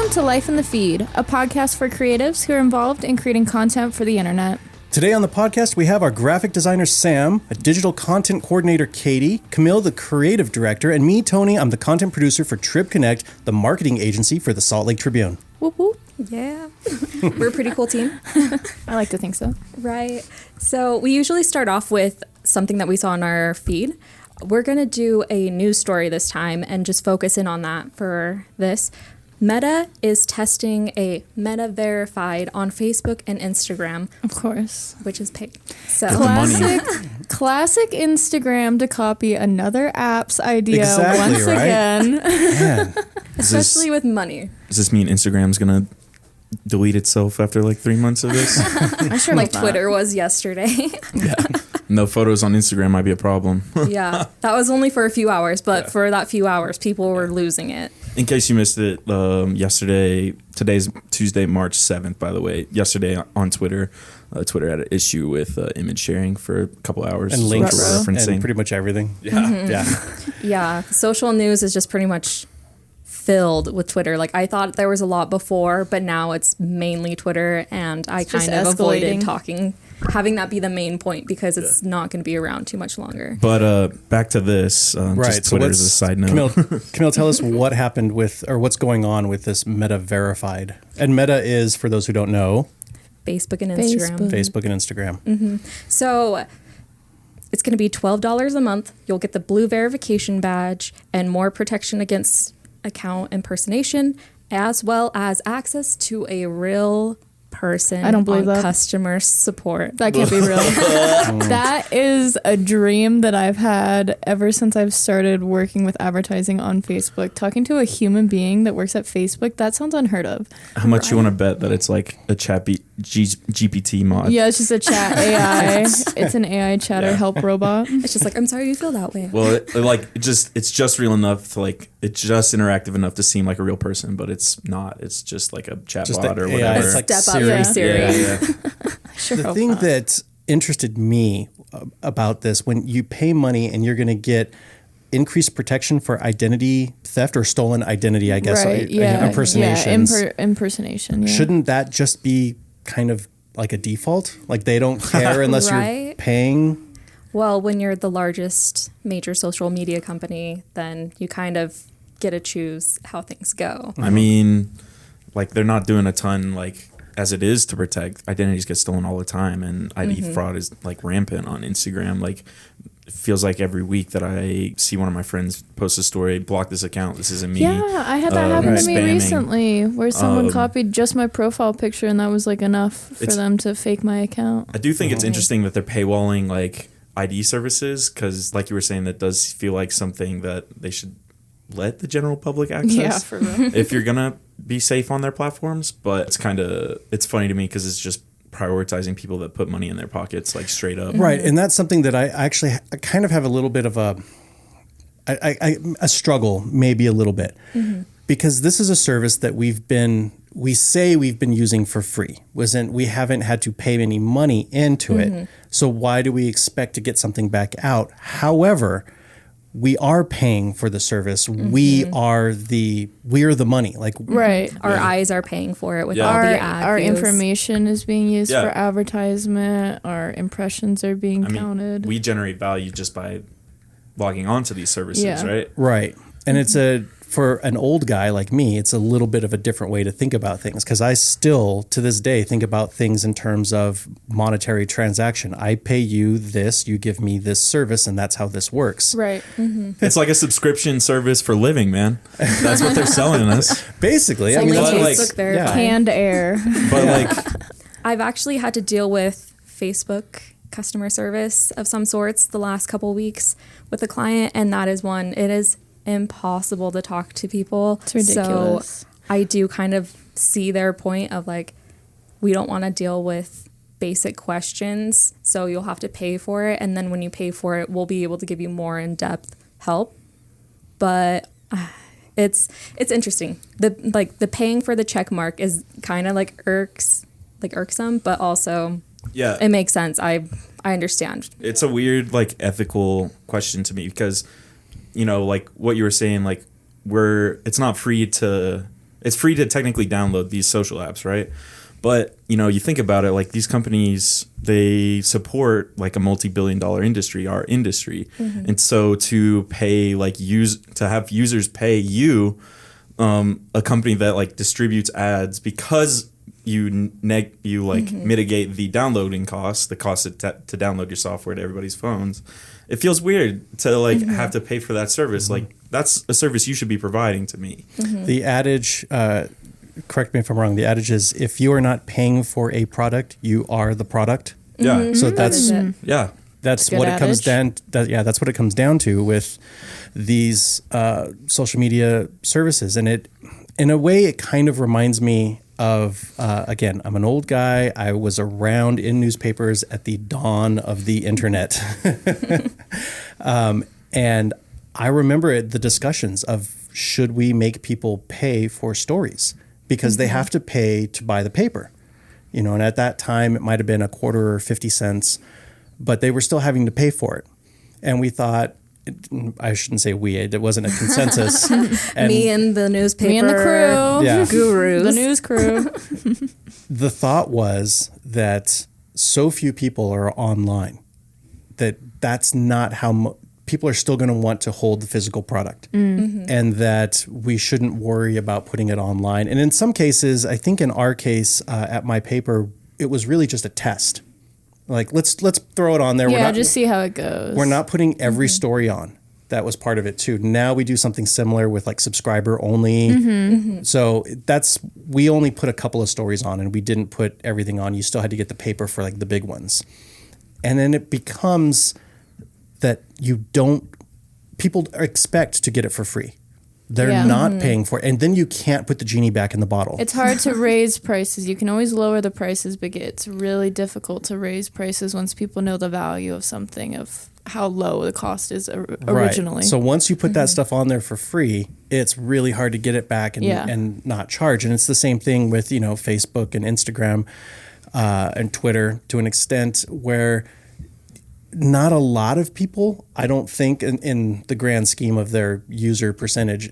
Welcome to Life in the Feed, a podcast for creatives who are involved in creating content for the internet. Today on the podcast, we have our graphic designer, Sam, a digital content coordinator, Katie, Camille, the creative director, and me, Tony. I'm the content producer for Trib Connect, the marketing agency for the Salt Lake Tribune. Whoop whoop. Yeah. We're a pretty cool team. I like to think so. Right. So we usually start off with something that we saw on our feed. We're going to do a news story this time and just focus in on that for this. Meta is testing a Meta Verified on Facebook and Instagram. Of course. Which is paid. So Classic Instagram to copy another app's idea once right? again. Man. Especially with money. Does this mean Instagram's going to delete itself after like 3 months of this? I sure like hope Twitter not. was yesterday. Yeah. No photos on Instagram might be a problem. Yeah. That was only for a few hours, but for that few hours, people were losing it. In case you missed it, yesterday, today's Tuesday, March 7th, by the way. Yesterday on Twitter, Twitter had an issue with image sharing for a couple hours. And links referencing. and pretty much everything. Yeah. Mm-hmm. Yeah. Yeah. Social news is just pretty much filled with Twitter. Like I thought there was a lot before, but now it's mainly Twitter, and I kind of avoided having that be the main point because it's not going to be around too much longer. But back to this, just Twitter as a side note. Camille, tell us what happened with, or what's going on with this Meta Verified. And Meta is, for those who don't know, Facebook and Instagram. Facebook and Instagram. Mm-hmm. So it's going to be $12 a month. You'll get the blue verification badge and more protection against account impersonation, as well as access to a real person. I don't believe on that. Customer support. That can't be real. That is a dream that I've had ever since I've started working with advertising on Facebook. Talking to a human being that works at Facebook, that sounds unheard of. How much you want to bet that it's like a chat GPT mod? Yeah, it's just a chat AI. It's an AI chatter help robot. It's just like, I'm sorry you feel that way. Well, it's just real enough to it's just interactive enough to seem like a real person, but it's not. It's just like a chatbot or whatever. It's like Step up Siri. for Siri. Yeah. Sure The hope thing not. that interested me about this, when you pay money and you're going to get increased protection for identity theft or stolen identity, I guess, right, yeah, impersonations. Yeah, impersonation. Yeah. Shouldn't that just be kind of like a default? Like they don't care unless you're Right. paying? Well, when you're the largest major social media company, then you kind of get to choose how things go. I mean, like they're not doing a ton as it is to protect. Identities get stolen all the time, and ID fraud is like rampant on Instagram. Like it feels like every week that I see one of my friends post a story, block this account, this isn't me. Yeah, I had that happen to me spamming. recently where someone copied just my profile picture and that was like enough for them to fake my account. I do think it's interesting that they're paywalling like ID services because, like you were saying, that does feel like something that they should let the general public access. Yeah, for real. If you're gonna be safe on their platforms. But it's funny to me because it's just prioritizing people that put money in their pockets, like straight up. Right. And that's something that I actually kind of have a little bit of a struggle, maybe a little bit, because this is a service that we say we've been using for free. We haven't had to pay any money into it. So why do we expect to get something back out? However, we are paying for the service. We are the money. Like Right. Our eyes are paying for it with Yeah. all the Our ad views. information is being used Yeah. for advertisement. Our impressions are being I mean, counted. we generate value just by logging onto these services, Yeah. right? Right. And for an old guy like me, it's a little bit of a different way to think about things because I still, to this day, think about things in terms of monetary transaction. I pay you this, you give me this service, and that's how this works. Right. It's like a subscription service for living, man. That's what they're selling us. Basically, I Only mean, Facebook verified. Canned air. But like, I've actually had to deal with Facebook customer service of some sorts the last couple weeks with a client, and that is one. It is impossible to talk to people. It's ridiculous. So I do kind of see their point of like, we don't want to deal with basic questions, so you'll have to pay for it, and then when you pay for it, we'll be able to give you more in-depth help. But it's interesting. The paying for the check mark is kind of irksome, but also yeah, it makes sense. I understand. it's a weird ethical question to me because, like what you were saying, it's not free to It's free to technically download these social apps, right? But, you know, you think about it, like these companies, they support like a multi-billion-dollar industry, our industry. And so to pay to have users pay you, a company that like distributes ads because you mitigate the downloading costs, the cost to download your software to everybody's phones. It feels weird to like have to pay for that service. Like that's a service you should be providing to me. The adage, correct me if I'm wrong, the adage is if you are not paying for a product, you are the product. Yeah. So that's That's what it adage. comes down. That's what it comes down to with these social media services, and it, in a way, it kind of reminds me of. Again, I'm an old guy. I was around in newspapers at the dawn of the internet, and I remember the discussions of should we make people pay for stories because they have to pay to buy the paper, you know, and at that time it might have been a quarter or 50 cents. But they were still having to pay for it. And we thought, I shouldn't say we, it wasn't a consensus. And Me and the newspaper. Me and the crew. Yeah. Gurus. The news crew. the thought was that so few people are online that's not how people are still going to want to hold the physical product, and that we shouldn't worry about putting it online. And in some cases, I think in our case at my paper, it was really just a test. Like, let's throw it on there. Yeah, just see how it goes. We're not putting every story on. That was part of it too. Now we do something similar with like subscriber only. So we only put a couple of stories on, and we didn't put everything on. You still had to get the paper for like the big ones. And then it becomes that people expect to get it for free. They're not paying for it. And then you can't put the genie back in the bottle. It's hard to raise prices. You can always lower the prices, but it's really difficult to raise prices once people know the value of something, of how low the cost is originally. Right. So once you put that stuff on there for free, it's really hard to get it back and not charge. And it's the same thing with, you know, Facebook and Instagram and Twitter to an extent where not a lot of people, I don't think, in the grand scheme of their user percentage,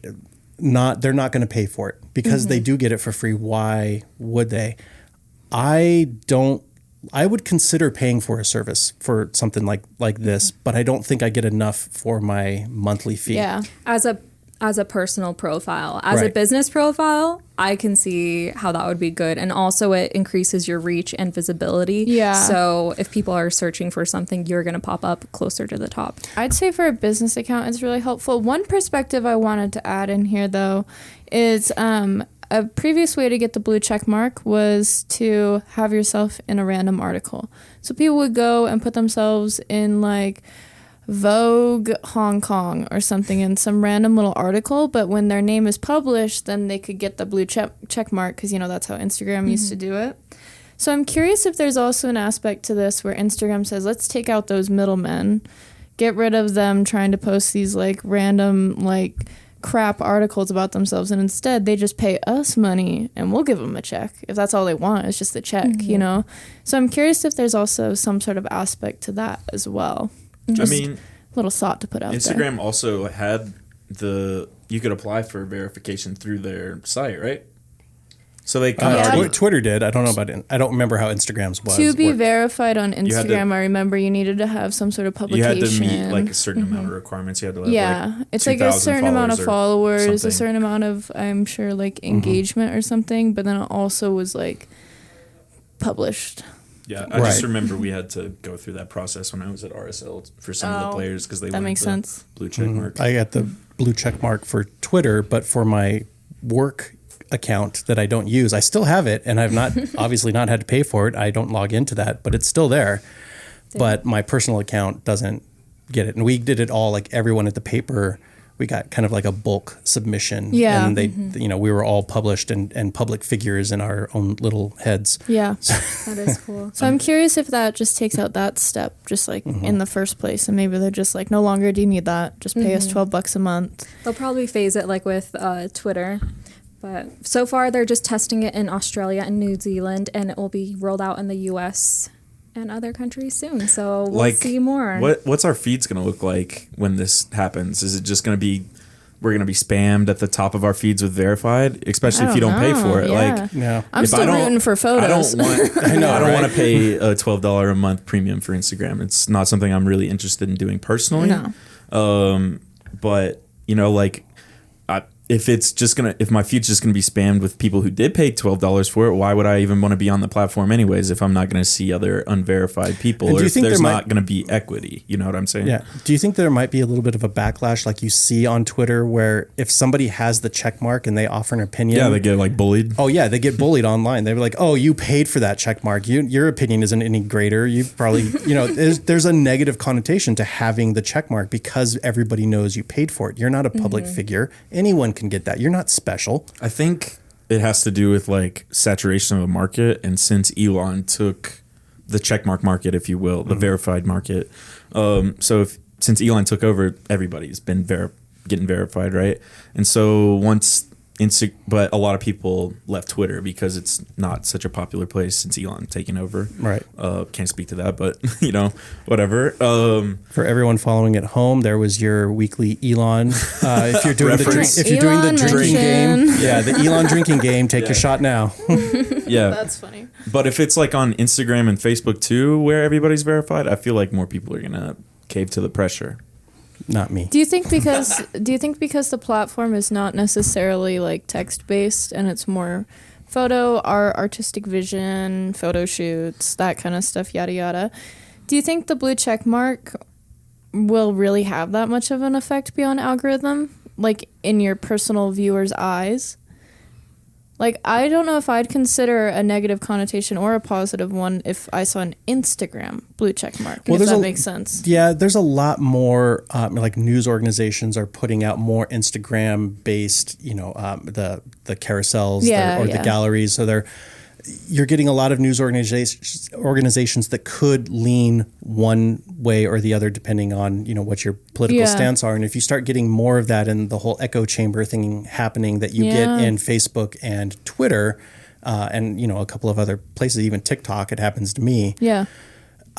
they're not going to pay for it because they do get it for free. Why would they? I would consider paying for a service for something like this, but I don't think I get enough for my monthly fee. Yeah. As a personal profile. As a Right. business profile, I can see how that would be good. And also it increases your reach and visibility. Yeah. So if people are searching for something, you're going to pop up closer to the top. I'd say for a business account, it's really helpful. One perspective I wanted to add in here, though, is a previous way to get the blue check mark was to have yourself in a random article. So people would go and put themselves in like Vogue Hong Kong or something in some random little article, but when their name is published, then they could get the blue check mark because, you know, that's how Instagram used to do it. So I'm curious if there's also an aspect to this where Instagram says, let's take out those middlemen, get rid of them trying to post these like random like crap articles about themselves, and instead they just pay us money and we'll give them a check if that's all they want is just the check, you know? So I'm curious if there's also some sort of aspect to that as well. Just a little thought to put out Instagram there. also had you could apply for verification through their site, right? So they kind of already... Twitter did. I don't know about it. I don't remember how Instagram's was. To be worked. verified on Instagram, I remember you needed to have some sort of publication. You had to meet like a certain amount of requirements. You had to have it's like a certain amount of followers, something. a certain amount of, I'm sure, like engagement or something, but then it also was like published. Yeah, I just remember we had to go through that process when I was at RSL for some of the players because they wanted makes the sense. blue check mark. I got the blue check mark for Twitter, but for my work account that I don't use, I still have it, and I've not obviously not had to pay for it. I don't log into that, but it's still there. But my personal account doesn't get it. And we did it all, like everyone at the paper, we got kind of like a bulk submission. Yeah. And they, you know, we were all published and public figures in our own little heads. Yeah. That is cool. So I'm curious if that just takes out that step, just like in the first place, and maybe they're just like, no longer do you need that. Just pay us $12 a month. They'll probably phase it like with Twitter. But so far, they're just testing it in Australia and New Zealand, and it will be rolled out in the U.S. and other countries soon. So we'll see more. What's our feeds going to look like when this happens? Is it just going to be we're going to be spammed at the top of our feeds with verified, especially if you don't pay for it. Yeah. Like, No. I'm still rooting for photos. I don't right? want to pay a $12 a month premium for Instagram. It's not something I'm really interested in doing personally. No. But you know, like, if my feed's just gonna be spammed with people who did pay $12 for it, why would I even want to be on the platform anyways if I'm not gonna see other unverified people, or if there's not gonna be equity? You know what I'm saying? Yeah. Do you think there might be a little bit of a backlash like you see on Twitter, where if somebody has the check mark and they offer an opinion, Yeah, they get like bullied. Oh yeah, they get bullied online. They're like, "Oh, you paid for that check mark. Your opinion isn't any greater. You probably, there's a negative connotation to having the check mark because everybody knows you paid for it. You're not a public figure. Anyone can get that. You're not special." I think it has to do with like saturation of the market, and since Elon took the checkmark market, if you will, the verified market, since Elon took over, everybody's been getting verified, right? And so once but a lot of people left Twitter because it's not such a popular place since Elon taking over. Right. Can't speak to that, but whatever. For everyone following at home, there was your weekly Elon. If you're doing Elon the drinking game, the Elon drinking game, take your shot now. Yeah, That's funny. but if it's like on Instagram and Facebook too, where everybody's verified, I feel like more people are gonna cave to the pressure. Not me. Do you think because the platform is not necessarily like text based and it's more photo, artistic vision, photo shoots, that kind of stuff, yada yada? Do you think the blue check mark will really have that much of an effect beyond algorithm, like in your personal viewer's eyes? Like, I don't know if I'd consider a negative connotation or a positive one if I saw an Instagram blue check mark, if that makes sense. Yeah, there's a lot more, like news organizations are putting out more Instagram-based, the carousels the galleries. So you're getting a lot of news organizations that could lean one way or the other depending on what your political stance are. And if you start getting more of that and the whole echo chamber thing happening that you get in Facebook and Twitter, and a couple of other places, even TikTok, it happens to me. Yeah.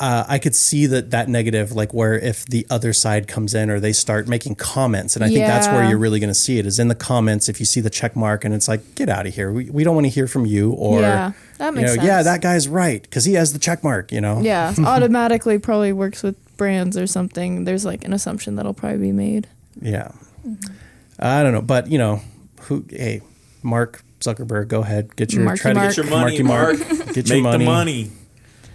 I could see that negative, like where if the other side comes in or they start making comments, and I think that's where you're really going to see it, is in the comments. If you see the check mark and it's like, get out of here, we don't want to hear from you, or that makes sense. Yeah, that guy's right because he has the check mark. Yeah, automatically probably works with brands or something. There's like an assumption that'll probably be made. Yeah, I don't know, but hey, Mark Zuckerberg, go ahead, get your Marky Get your money, Mark. Get your money. The money.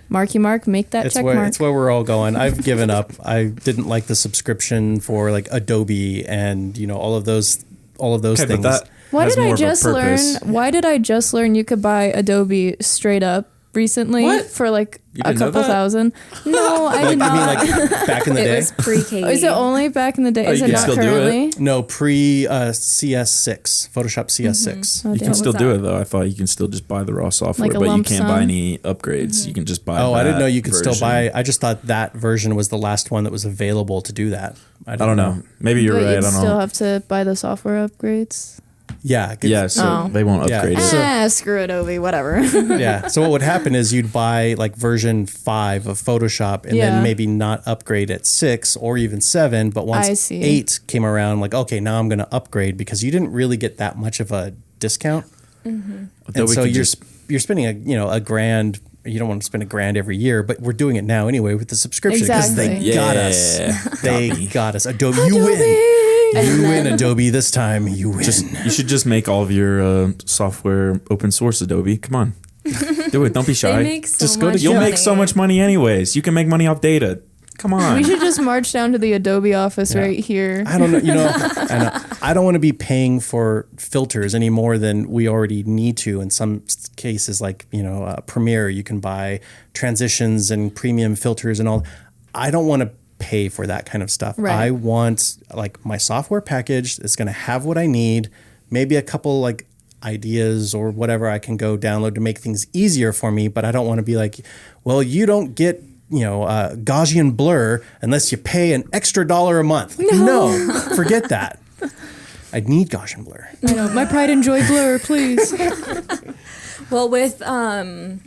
Marky Mark, make that check mark. It's where we're all going. I've given up. I didn't like the subscription for like Adobe and all of those things. Why did I just learn you could buy Adobe straight up recently for like a couple $1,000? No, I did not. You mean like back in the day? It was pre-K. Is it only back in the day? Is it not currently? No, pre CS6, Photoshop CS6. Oh, You can still do it though. I thought you can still just buy the raw software, Like a but you lump can't sum? buy any upgrades. You can just buy. Oh, I didn't know you could version. still buy. I just thought that version was the last one that was available to do that. I don't know. Maybe you're But right. I you'd don't still know. have to buy the software upgrades. Yeah. Yeah, so they won't upgrade it. Screw Adobe, whatever. Yeah. So what would happen is you'd buy like version 5 of Photoshop and then maybe not upgrade at 6 or even 7. But once 8 came around, like, okay, now I'm going to upgrade because you didn't really get that much of a discount. Mm-hmm. And so you're spending a grand. You don't want to spend $1,000 every year, but we're doing it now anyway with the subscription because they got us. They got us. Adobe, you win. You win, Adobe. This time, you win. You should just make all of your software open source, Adobe. Come on. Do it. Don't be shy. They make so much You'll money. make so much money anyways. You can make money off data. Come on. We should just march down to the Adobe office right here. I don't know. I don't want to be paying for filters any more than we already need to. In some cases, like Premiere, you can buy transitions and premium filters and all. I don't want to pay for that kind of stuff. Right. I want like my software package that's going to have what I need, maybe a couple like ideas or whatever I can go download to make things easier for me. But I don't want to be like, well, you don't get Gaussian blur unless you pay an extra $1 a month. Like, no, forget that. I need Gaussian blur. I know, my pride and joy blur, please. Well, with on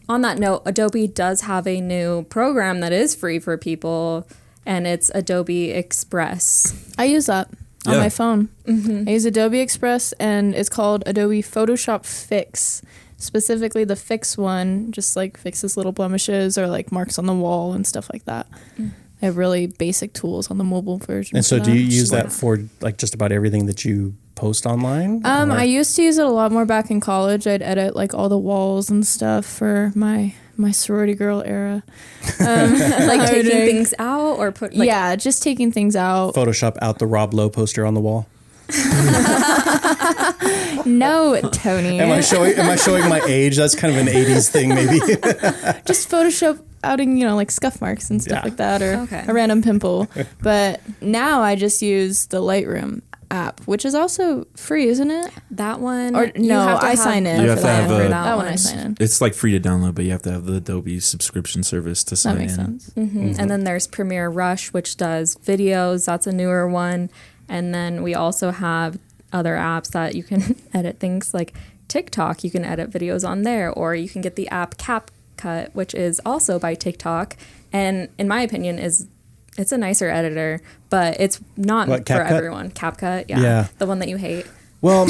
that note, Adobe does have a new program that is free for people, and it's Adobe Express. I use that. on my phone. I use Adobe Express, and it's called Adobe Photoshop Fix. Specifically, the Fix one just like fixes little blemishes or like marks on the wall and stuff like that. They have really basic tools on the mobile version. And so do you use that for like just about everything that you post online? I used to use it a lot more back in college. I'd edit like all the walls and stuff for my sorority girl era. Like taking things out or put like, yeah, just taking things out. Photoshop out the Rob Lowe poster on the wall. No, Tony. Am I showing my age? That's kind of an 80s thing, maybe. Just Photoshop outing, like scuff marks and stuff like that, or a random pimple. But now I just use the Lightroom app, which is also free, isn't it? That one? Or no, I sign in. You have to have that one I sign in. It's like free to download, but you have to have the Adobe subscription service to sign in. That makes sense. And then there's Premiere Rush, which does videos. That's a newer one. And then we also have other apps that you can edit things like TikTok. You can edit videos on there, or you can get the app CapCut, which is also by TikTok. And in my opinion, it's a nicer editor, but it's not for everyone. CapCut, yeah. The one that you hate. Well,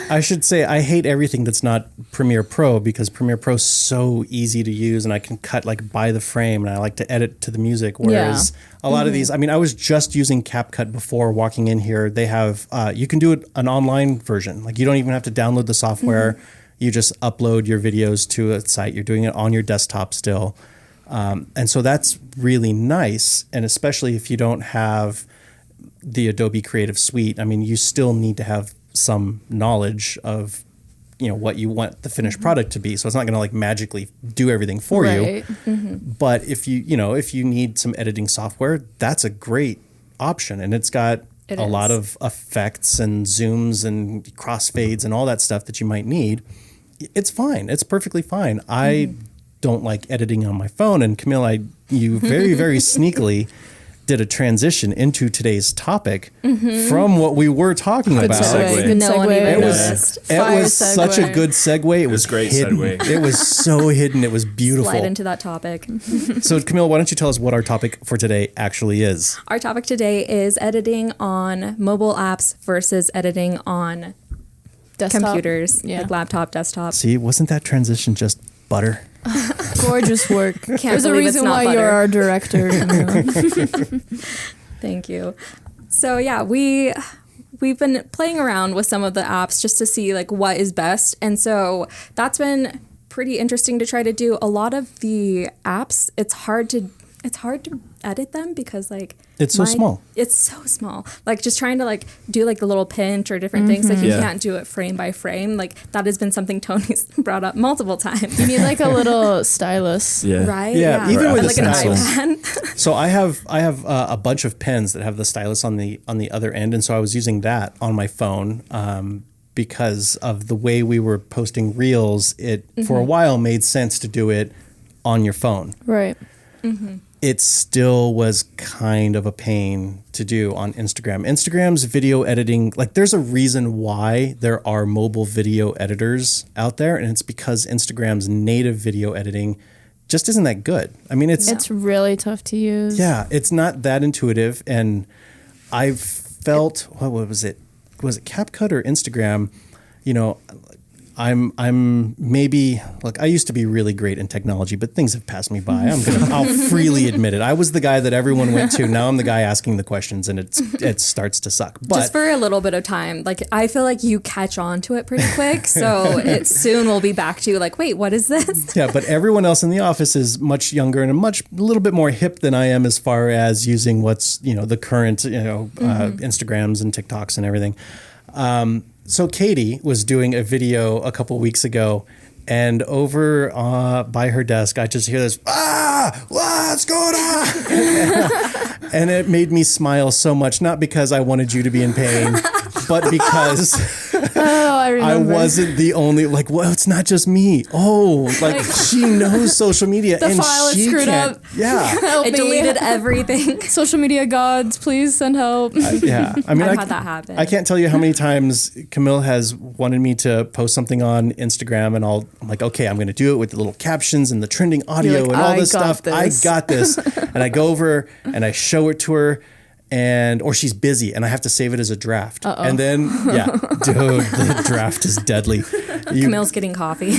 I should say I hate everything that's not Premiere Pro, because Premiere Pro is so easy to use and I can cut like by the frame, and I like to edit to the music. Whereas a lot of these, I mean, I was just using CapCut before walking in here. They have, you can do an online version. Like you don't even have to download the software. You just upload your videos to a site. You're doing it on your desktop still. And so that's really nice. And especially if you don't have the Adobe Creative Suite, I mean, you still need to have some knowledge of, what you want the finished product to be. So it's not going to like magically do everything for you. But if you need some editing software, that's a great option. And it's got a lot of effects and zooms and crossfades and all that stuff that you might need. It's fine. It's perfectly fine. I don't like editing on my phone. And Camille, you very, very sneakily did a transition into today's topic from what we were talking about. Segue. No one even It was such a good segue. It was great hidden. segue. It was so hidden. It was beautiful. Slide into that topic. So Camille, why don't you tell us what our topic for today actually is? Our topic today is editing on mobile apps versus editing on Desktop. Computers, like laptop, desktop. See, wasn't that transition just butter? Gorgeous work. There's a believe it's reason not why butter. you're our director. Thank you. So yeah, we've been playing around with some of the apps just to see like what is best, and so that's been pretty interesting to try to do. A lot of the apps, it's hard to edit them because like it's so small. It's so small. Like just trying to like do like the little pinch or different things. Like you can't do it frame by frame. Like that has been something Tony's brought up multiple times. You need like a little stylus, right? Yeah, even with like a an stencil. iPad. So I have a bunch of pens that have the stylus on the other end, and so I was using that on my phone because of the way we were posting reels. It for a while made sense to do it on your phone, right? It still was kind of a pain to do on Instagram. Instagram's video editing, like there's a reason why there are mobile video editors out there, and it's because Instagram's native video editing just isn't that good. I mean, it's really tough to use. Yeah, it's not that intuitive, and I've felt, what was it? Was it CapCut or Instagram? I'm maybe, look, I used to be really great in technology, but things have passed me by. I'll freely admit it. I was the guy that everyone went to. Now I'm the guy asking the questions, and it starts to suck. But just for a little bit of time, like I feel like you catch on to it pretty quick. So it soon will be back to like, wait, what is this? Yeah, but everyone else in the office is much younger and a little bit more hip than I am as far as using what's, the current, Instagrams and TikToks and everything. So Katie was doing a video a couple weeks ago, and over by her desk, I just hear this, what's going on? And it made me smile so much, not because I wanted you to be in pain, but because I wasn't the only, like, well, it's not just me. Oh, like she knows social media, the and file is she screwed can't. up. Yeah, Help it me. deleted everything. Social media gods, please send help. yeah. I mean, I've had that happen. I can't tell you how many times Camille has wanted me to post something on Instagram, and I'm like, okay, I'm going to do it with the little captions and the trending audio like, and all this I got stuff. I got this. And I go over and I show it to her, or she's busy and I have to save it as a draft. And then, dude, the draft is deadly. Camille's getting coffee.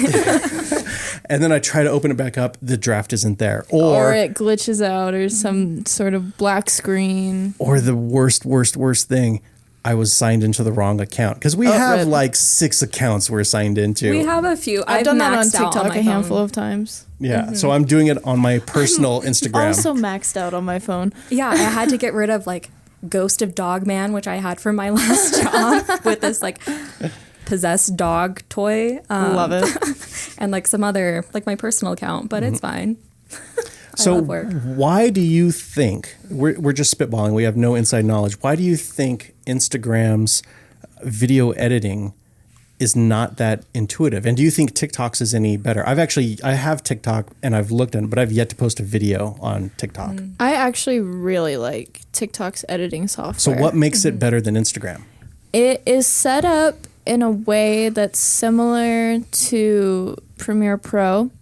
And then I try to open it back up. The draft isn't there. Or it glitches out or some sort of black screen. Or the worst thing, I was signed into the wrong account. Because we have like 6 accounts we're signed into. We have a few. I've done that on TikTok a handful of times. Yeah, so I'm doing it on my personal Instagram. Also maxed out on my phone. Yeah, I had to get rid of like Ghost of Dog Man, which I had from my last job with this like possessed dog toy. Love it. And like some other, like my personal account, but it's fine. So why do you think, we're just spitballing, we have no inside knowledge, why do you think Instagram's video editing is not that intuitive? And do you think TikTok's is any better? I have TikTok and I've looked at it, but I've yet to post a video on TikTok. I actually really like TikTok's editing software. So what makes it better than Instagram? It is set up in a way that's similar to Premiere Pro,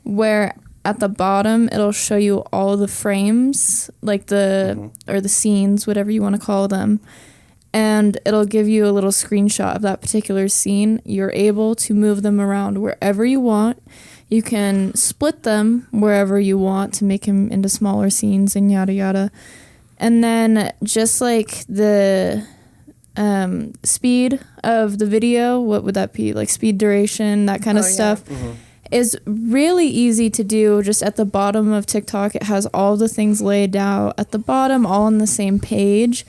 where at the bottom it'll show you all the frames, like or the scenes, whatever you want to call them. And it'll give you a little screenshot of that particular scene. You're able to move them around wherever you want. You can split them wherever you want to make them into smaller scenes and yada yada. And then just like the speed of the video, what would that be? Like speed duration, that kind of stuff. Is really easy to do. Just at the bottom of TikTok, it has all the things laid out at the bottom, all on the same page.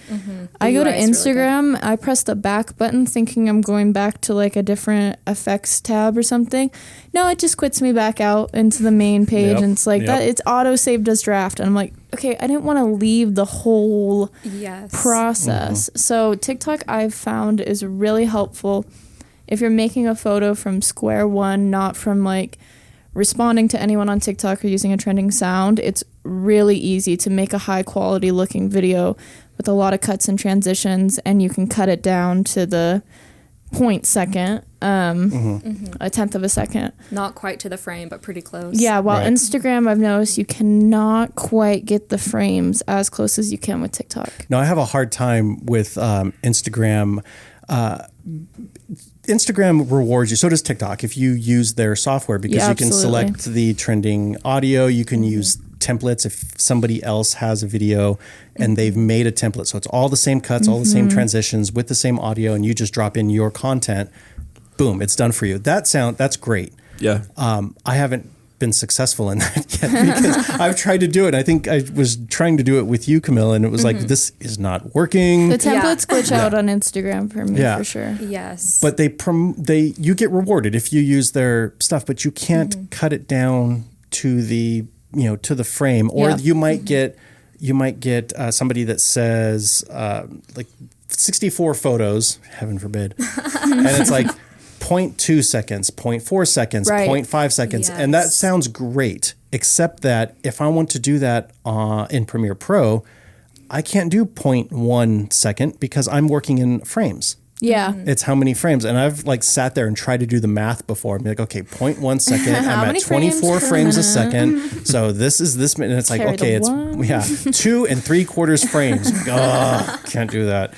I go to Instagram, really I press the back button thinking I'm going back to like a different effects tab or something. No, it just quits me back out into the main page, and it's like that. It's auto saved as draft, and I'm like, okay, I didn't want to leave the whole process. So TikTok, I've found, is really helpful. If you're making a photo from square one, not from like responding to anyone on TikTok or using a trending sound, it's really easy to make a high quality looking video with a lot of cuts and transitions, and you can cut it down to the 0.2 second, a tenth of a second. Not quite to the frame, but pretty close. Yeah, while Instagram, I've noticed you cannot quite get the frames as close as you can with TikTok. No, I have a hard time with Instagram. Instagram rewards you, so does TikTok, if you use their software, because you can select the trending audio. You can use templates if somebody else has a video and they've made a template. So it's all the same cuts, all the same transitions with the same audio, and you just drop in your content. Boom, it's done for you. That's great. Yeah. I haven't been successful in that yet because I've tried to do it. I think I was trying to do it with you, Camille, and it was like, this is not working. The templates glitch out on Instagram for me, for sure. Yes. But you get rewarded if you use their stuff, but you can't cut it down to the frame, or you might get somebody that says like 64 photos, heaven forbid, and it's like 0.2 seconds, 0.4 seconds, 0.5 seconds. Yes. And that sounds great, except that if I want to do that in Premiere Pro, I can't do 0.1 second because I'm working in frames. Yeah. It's how many frames. And I've like sat there and tried to do the math before and be like, okay, 0.1 second, I'm at 24 frames a second. So this is this minute. And it's like, okay, it's 2 3/4 frames. Can't do that.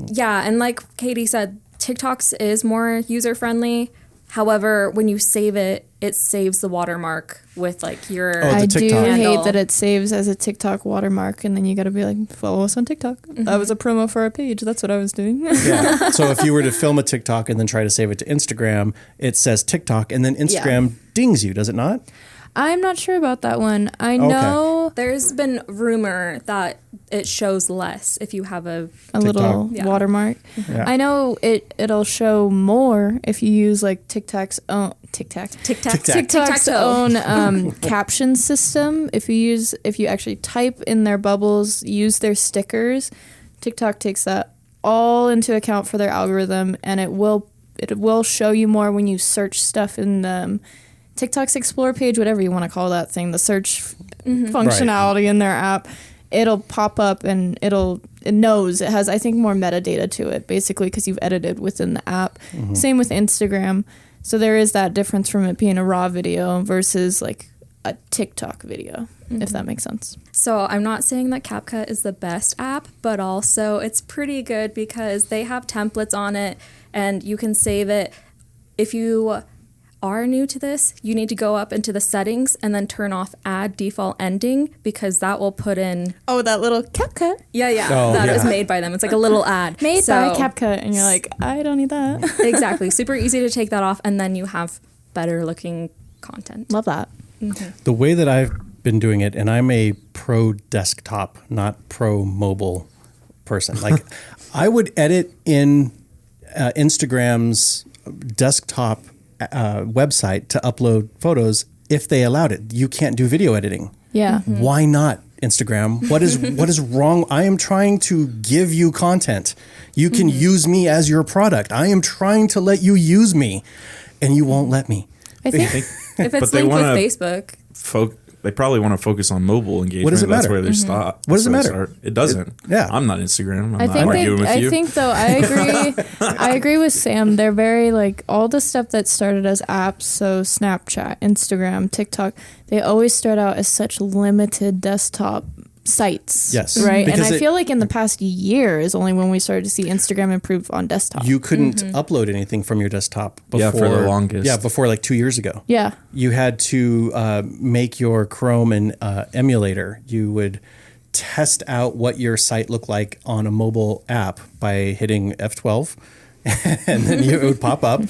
Yeah. And like Katie said, TikTok's is more user-friendly. However, when you save it, it saves the watermark with like your I do hate that it saves as a TikTok watermark, and then you got to be like, follow us on TikTok. That was a promo for our page. That's what I was doing. Yeah. So if you were to film a TikTok and then try to save it to Instagram, it says TikTok, and then Instagram dings you, does it not? I'm not sure about that one. I know there's been rumor that it shows less if you have a little watermark. Yeah. I know it'll show more if you use like TikTok's own caption system. If you actually type in their bubbles, use their stickers, TikTok takes that all into account for their algorithm, and it will show you more when you search stuff in TikTok's Explore page, whatever you want to call that thing, the search functionality in their app. It'll pop up and it knows it has, I think, more metadata to it, basically, because you've edited within the app. Same with Instagram. So there is that difference from it being a raw video versus like a TikTok video, if that makes sense. So I'm not saying that CapCut is the best app, but also it's pretty good because they have templates on it and you can save it. If you are new to this, you need to go up into the settings and then turn off add default ending, because that will put in... Oh, that little CapCut. Yeah. Oh, That yeah. is made by them. It's like a little ad. Made by CapCut. And you're like, I don't need that. Exactly. Super easy to take that off, and then you have better looking content. Love that. The way that I've been doing it, and I'm a pro desktop, not pro mobile person. Like, I would edit in Instagram's desktop website to upload photos if they allowed it. You can't do video editing. Yeah. Why not, Instagram? What is wrong? I am trying to give you content. You can use me as your product. I am trying to let you use me, and you won't let me. I think If it's But they linked with wanna Facebook, they probably want to focus on mobile engagement. What does it That's matter? where they stop. What does it So matter? It doesn't. Yeah. I'm not Instagram. I'm I not think arguing with you. I think though, I agree. I agree with Sam. They're very like all the stuff that started as apps, so Snapchat, Instagram, TikTok, they always start out as such limited desktop sites. Yes. Right. And Because I feel like in the past year is only when we started to see Instagram improve on desktop. You couldn't upload anything from your desktop before. Yeah, for the longest. Yeah, before like 2 years ago. Yeah. You had to make your Chrome an emulator. You would test out what your site looked like on a mobile app by hitting F12. And then it would pop up.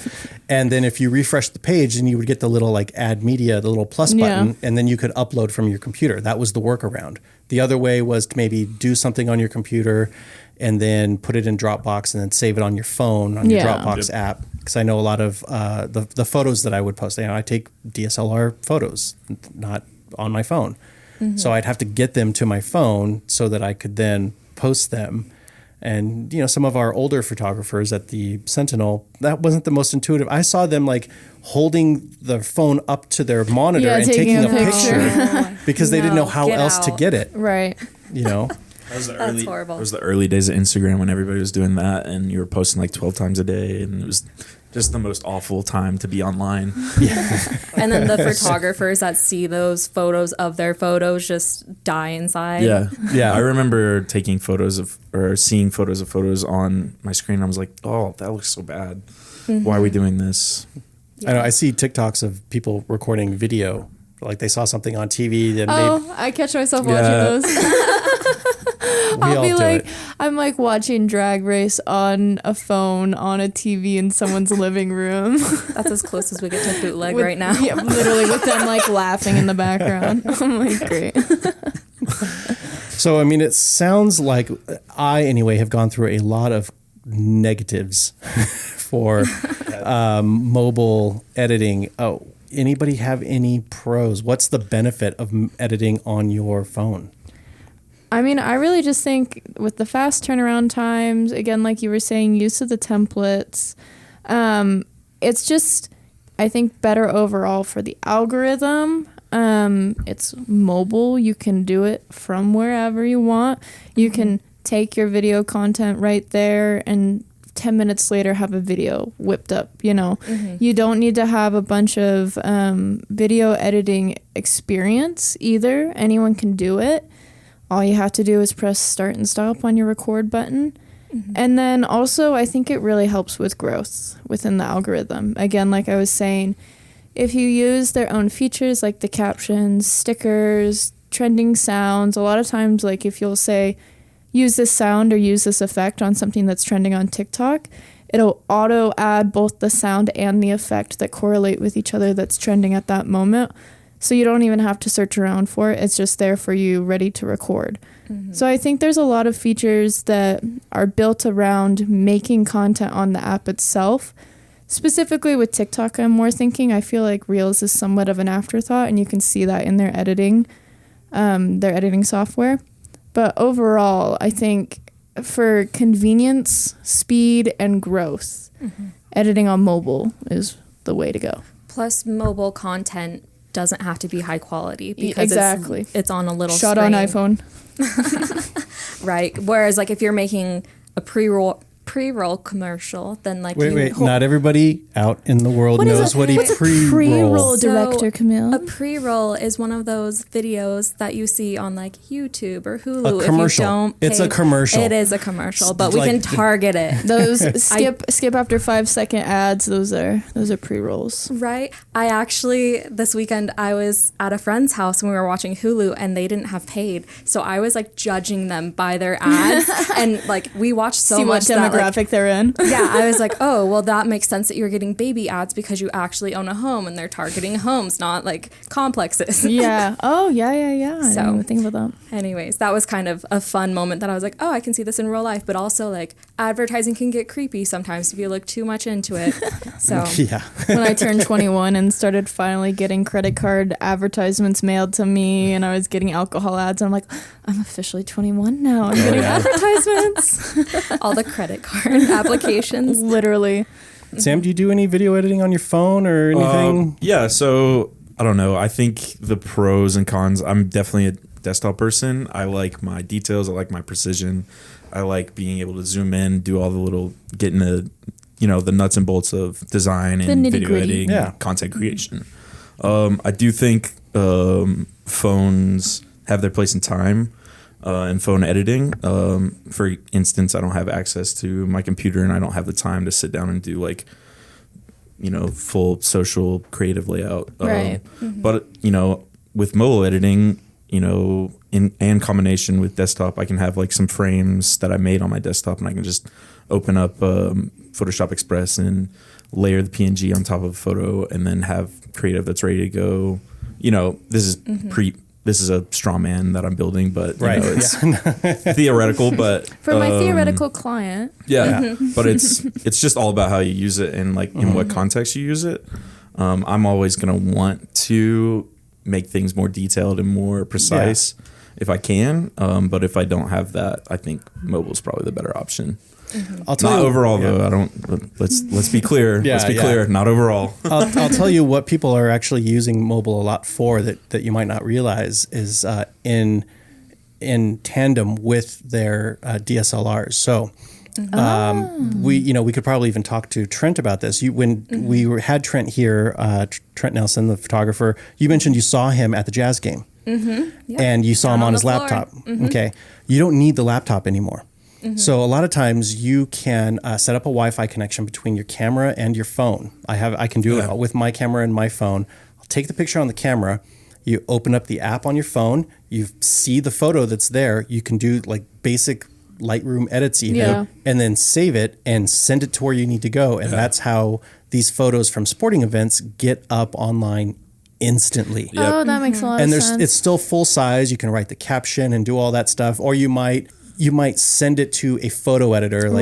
And then if you refresh the page, then you would get the little like add media, the little plus button, Yeah. and then you could upload from your computer. That was the workaround. The other way was to maybe do something on your computer and then put it in Dropbox and then save it on your phone, on your Yeah. Dropbox app. Because I know a lot of the photos that I would post, I take DSLR photos, not on my phone. So I'd have to get them to my phone so that I could then post them. And, some of our older photographers at the Sentinel, that wasn't the most intuitive. I saw them like holding their phone up to their monitor and taking a picture because they didn't know how get else to out. get it, Right. That was the That's early, horrible. It was the early days of Instagram when everybody was doing that, and you were posting like 12 times a day, and it was just the most awful time to be online. and then the photographers that see those photos of their photos just die inside. Yeah. I remember taking seeing photos of photos on my screen. I was like, oh, that looks so bad. Why are we doing this? I know. I see TikToks of people recording video, like they saw something on TV. Then I catch myself watching Yeah. those. I'll be do like, it. I'm like watching Drag Race on a phone on a TV in someone's living room. That's as close as we get to bootleg With- right now. Yeah, literally with them like laughing in the background. I'm like, great. So, I mean, it sounds like I, anyway, have gone through a lot of negatives for mobile editing. Oh, anybody have any pros? What's the benefit of editing on your phone? I mean, I really just think with the fast turnaround times, again, like you were saying, use of the templates, it's just, I think, better overall for the algorithm. It's mobile. You can do it from wherever you want. You can take your video content right there and 10 minutes later have a video whipped up, You don't need to have a bunch of video editing experience either. Anyone can do it. All you have to do is press start and stop on your record button. And then also, I think it really helps with growth within the algorithm. Again, like I was saying, if you use their own features like the captions, stickers, trending sounds, a lot of times, like if you'll say, use this sound or use this effect on something that's trending on TikTok, it'll auto add both the sound and the effect that correlate with each other that's trending at that moment. So you don't even have to search around for it. It's just there for you, ready to record. So I think there's a lot of features that are built around making content on the app itself. Specifically with TikTok, I'm more thinking, I feel like Reels is somewhat of an afterthought, and you can see that in their editing software. But overall, I think for convenience, speed, and growth, editing on mobile is the way to go. Plus, mobile content doesn't have to be high quality because Exactly. it's on a little Shot screen. on iPhone. Right. Whereas like if you're making a pre-roll commercial, then like Wait. Not everybody out in the world knows what a pre-roll. Pre-roll director, Camille. A pre-roll is one of those videos that you see on like YouTube or Hulu. A commercial. If you don't It's a commercial. It is a commercial, but we can target it. Those skip after 5-second ads. Those are pre-rolls. Right. I actually, this weekend, I was at a friend's house and we were watching Hulu and they didn't have paid. So I was like judging them by their ads. And like we watched so See much what demographic they're in. Yeah, I was like, oh, well, that makes sense that you're getting baby ads because you actually own a home and they're targeting homes, not like complexes. Yeah. Oh, yeah. I So- didn't even think about that. Anyways, that was kind of a fun moment that I was like, oh, I can see this in real life, but also like advertising can get creepy sometimes if you look too much into it. So Yeah. When I turned 21 and started finally getting credit card advertisements mailed to me, and I was getting alcohol ads, and I'm like, I'm officially 21 now. I'm getting advertisements. all the credit card applications. Literally. Sam, do you do any video editing on your phone or anything? Yeah, so I don't know. I think the pros and cons, I'm definitely a desktop person. I like my details. I like my precision. I like being able to zoom in, do all the little, getting the, the nuts and bolts of design and video nitty-gritty. editing, content creation. I do think phones have their place in time in phone editing. For instance, I don't have access to my computer and I don't have the time to sit down and do like, full social creative layout. Right. But, with mobile editing, in combination with desktop, I can have like some frames that I made on my desktop and I can just open up Photoshop Express and layer the PNG on top of a photo and then have creative that's ready to go. This is this is a straw man that I'm building, but it's theoretical. But For my theoretical client. but it's just all about how you use it and like in what context you use it. I'm always gonna want to make things more detailed and more precise if I can. But if I don't have that, I think mobile is probably the better option. I'll tell Not you, overall though. I don't. Let's be clear. Yeah, let's be yeah. clear. Not overall. I'll tell you what people are actually using mobile a lot for that you might not realize is in tandem with their DSLRs. So we could probably even talk to Trent about this. When we had Trent here, Trent Nelson, the photographer, you mentioned you saw him at the jazz game, and you saw him on his laptop. Okay, you don't need the laptop anymore. So a lot of times you can set up a Wi-Fi connection between your camera and your phone. I can do it with my camera and my phone. I'll take the picture on the camera. You open up the app on your phone. You see the photo that's there. You can do like basic Lightroom edits even, and then save it and send it to where you need to go. And that's how these photos from sporting events get up online instantly. Oh, that makes a lot of sense. It's still full size. You can write the caption and do all that stuff, or you might send it to a photo editor, and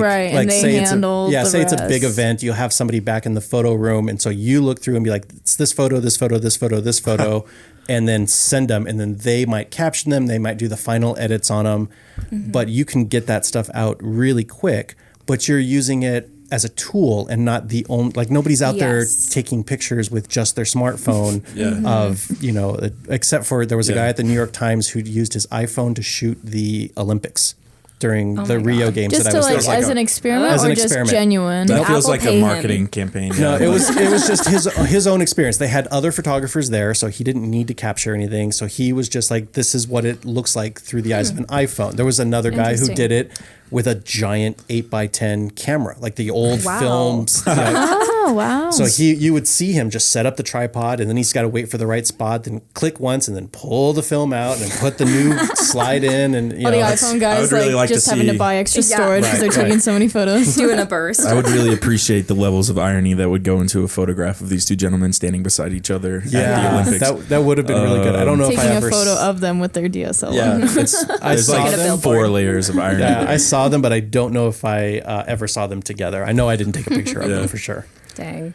they handle the say it's a big rest. event. You'll have somebody back in the photo room, and so you look through and be like, it's this photo, this photo, this photo, this photo, and then send them, and then they might caption them, they might do the final edits on them, but you can get that stuff out really quick. But you're using it as a tool and not the only, like nobody's out there taking pictures with just their smartphone of, except for there was a guy at the New York Times who used his iPhone to shoot the Olympics during the Rio games just that to I was as an experiment as or an just experiment. genuine? That feels Apple like pay a him. marketing campaign. No, it was just his own experience. They had other photographers there, so he didn't need to capture anything. So he was just like, this is what it looks like through the eyes of an iPhone. There was another guy who Interesting. did it with a giant 8x10 camera, like the old films. Oh, wow. So you would see him just set up the tripod, and then he's got to wait for the right spot, then click once, and then pull the film out and put the new slide in, and all the iPhone guys really like to just having to see- buy extra Yeah. storage because they're taking so many photos. Doing a burst. I would really appreciate the levels of irony that would go into a photograph of these two gentlemen standing beside each other at the Olympics. that would have been really good. I don't know if I Taking a ever photo of them with their DSLR. There's saw like them. 4 layers of irony. Yeah, I saw them, but I don't know if I ever saw them together. I know I didn't take a picture of them for sure. Dang.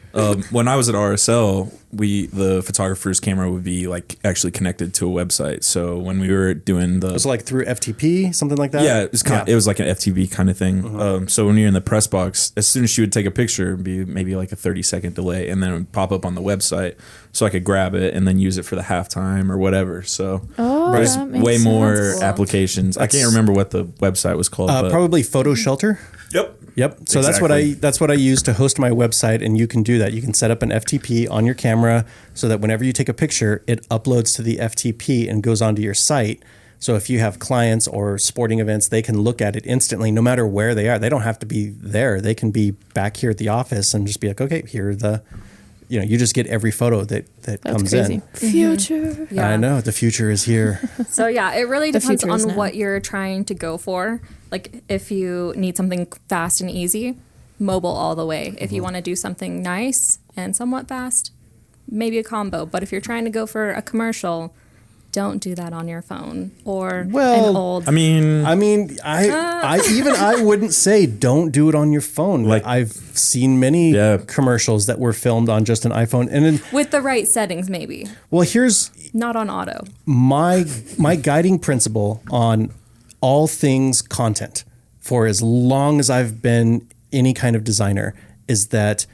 When I was at RSL, the photographer's camera would be like actually connected to a website. So when we were doing the, It was like through FTP, something like that. it was it was like an FTP kind of thing. So when you're in the press box, as soon as she would take a picture, it'd be maybe like a 30-second delay, and then it would pop up on the website, so I could grab it and then use it for the halftime or whatever. So there's that makes way sense. more Cool. applications. I can't remember what the website was called. But Probably PhotoShelter. Yep. Yep. So that's what I use to host my website, and you can do that. You can set up an FTP on your camera so that whenever you take a picture, it uploads to the FTP and goes onto your site. So if you have clients or sporting events, they can look at it instantly, no matter where they are. They don't have to be there. They can be back here at the office and just be like, okay, here are the, you just get every photo that comes crazy. in. Future. Yeah. I know, the future is here. So yeah, it really depends future is on now. what you're trying to go for. Like if you need something fast and easy, mobile all the way. If you want to do something nice and somewhat fast, maybe a combo. But if you're trying to go for a commercial, don't do that on your phone or an old. I mean, I wouldn't say don't do it on your phone. Like, I've seen many commercials that were filmed on just an iPhone, and then, with the right settings, maybe. well, here's Not on auto. my guiding principle on all things content for as long as I've been any kind of designer is that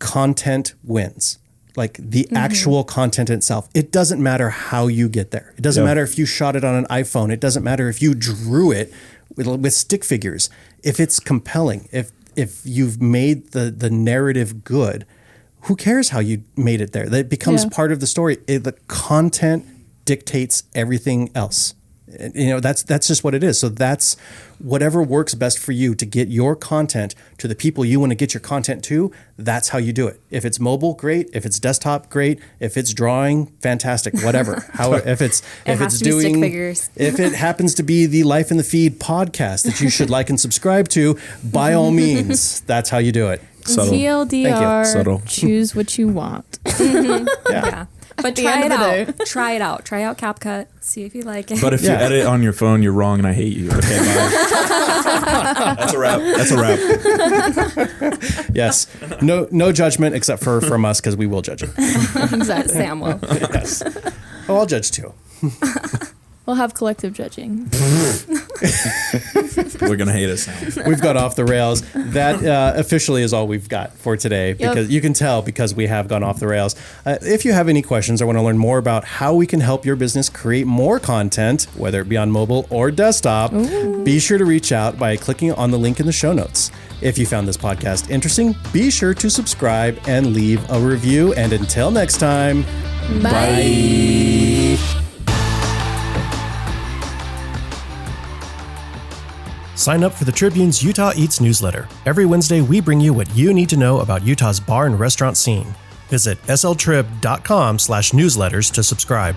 content wins. Like the actual content itself. It doesn't matter how you get there. It doesn't matter if you shot it on an iPhone. It doesn't matter if you drew it with stick figures. If it's compelling, if you've made the narrative good, who cares how you made it there? That becomes part of the story. The content dictates everything else. That's just what it is. So that's whatever works best for you to get your content to the people you want to get your content to. That's how you do it. If it's mobile, great. If it's desktop, great. If it's drawing, fantastic. Whatever. If it's doing stick figures. If it happens to be the Life in the Feed podcast that you should like and subscribe to, by all means, that's how you do it. Subtle. TLDR, Subtle. choose what you want. Yeah. But try it out. Try it out. Try out CapCut. See if you like it. But if you edit on your phone, you're wrong, and I hate you. Okay, bye. That's a wrap. That's a wrap. Yes. No judgment except from us, because we will judge it. Exactly. Sam will. Yes. Oh, I'll judge too. We'll have collective judging. We're gonna hate us now. We've gone off the rails. That officially is all we've got for today, because you can tell because we have gone off the rails. If you have any questions or want to learn more about how we can help your business create more content, whether it be on mobile or desktop, be sure to reach out by clicking on the link in the show notes. If you found this podcast interesting, be sure to subscribe and leave a review. And until next time, bye. Sign up for the Tribune's Utah Eats newsletter. Every Wednesday, we bring you what you need to know about Utah's bar and restaurant scene. Visit sltrib.com/newsletters to subscribe.